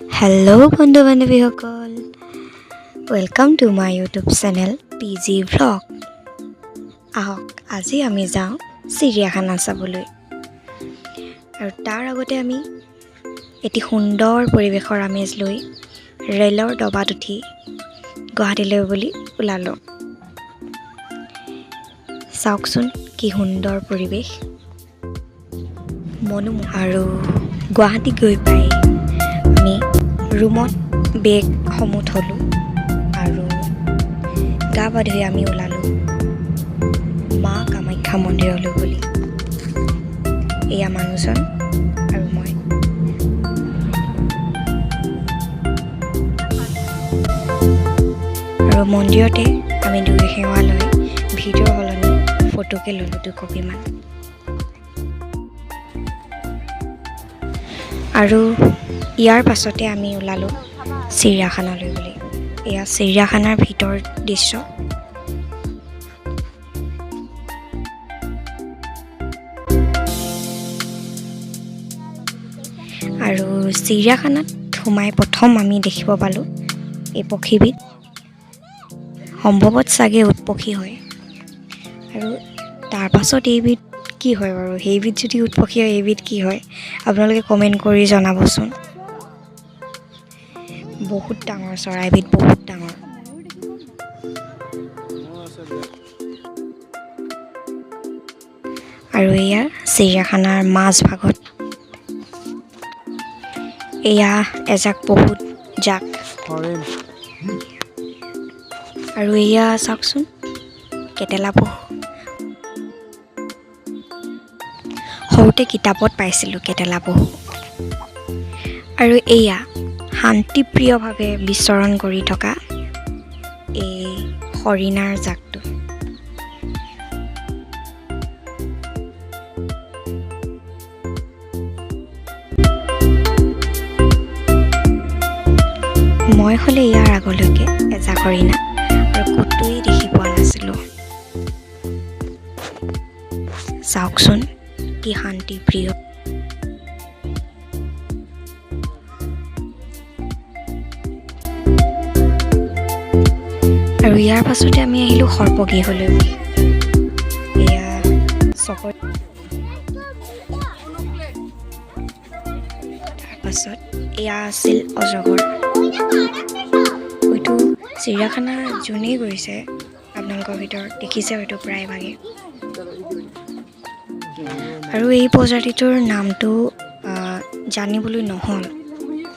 Hello বন্ধু বান্ধৱীসকল, welcome to my YouTube channel PG Vlog। আহক আজি আমি যাওঁ চিৰিয়াখানা চাবলৈ। আৰু তাৰ আগতে আমি এটি সুন্দৰ পৰিৱেশৰ আমেজ লৈ ৰেলৰ ডবাত উঠি গুৱাহাটীলৈ বুলি ওলালোঁ। চাওকচোন কি সুন্দৰ পৰিৱেশ, মনোমোহা। আৰু গুৱাহাটী গৈ পাই আমি ৰুমত বেগসমূহ থলোঁ আৰু গা পা ধুই আমি ওলালোঁ মা কামাখ্যা মন্দিৰলৈ বুলি। এয়া মানুহজন আৰু মই। আৰু মন্দিৰতে আমি দুই সেৱা লৈ ভিডিঅ' সলনি ফটোকে ল'লোঁ 2 কপিমান। আৰু ইয়াৰ পাছতে আমি ওলালোঁ চিৰিয়াখানালৈ বুলি। এয়া চিৰিয়াখানাৰ ভিতৰ দৃশ্য। আৰু চিৰিয়াখানাত সোমাই প্ৰথম আমি দেখিব পালোঁ এই পক্ষীবিধ, সম্ভৱত চাগে উট পক্ষী হয়। আৰু তাৰ পাছত এইবিধ কি হয় বাৰু? সেইবিধ যদি উট পক্ষী হয়, এইবিধ কি হয় আপোনালোকে কমেণ্ট কৰি জনাবচোন। বহুত ডাঙৰ চৰাইবিধ, বহুত ডাঙৰ। আৰু এয়া চিৰিয়াখানাৰ মাজ ভাগত এয়া এজাক বহুত জাক। আৰু এয়া চাওকচোন কেটেলা পহু। সৰুতে কিতাপত পাইছিলোঁ কেটেলা পহু। আৰু এয়া শান্তিপ্ৰিয়ভাৱে বিচৰণ কৰি থকা এই হৰিণাৰ জাকটো। মই হ'লে ইয়াৰ আগলৈকে এজাক হৰিণা আৰু ক'তোৱেই দেখি পোৱা নাছিলোঁ। চাওকচোন কি শান্তিপ্ৰিয়। আৰু ইয়াৰ পাছতে আমি আহিলোঁ সৰ্পগৃহলৈ বুলি। এয়া চকত। তাৰপাছত এয়া আছিল অজগৰ। হয়তো চিৰিয়াখানা যোনেই গৈছে আপোনালোকৰ ভিতৰত দেখিছে হয়তো প্ৰায়ভাগে। আৰু এই প্ৰজাতিটোৰ নামটো জানিবলৈ নহ'ল,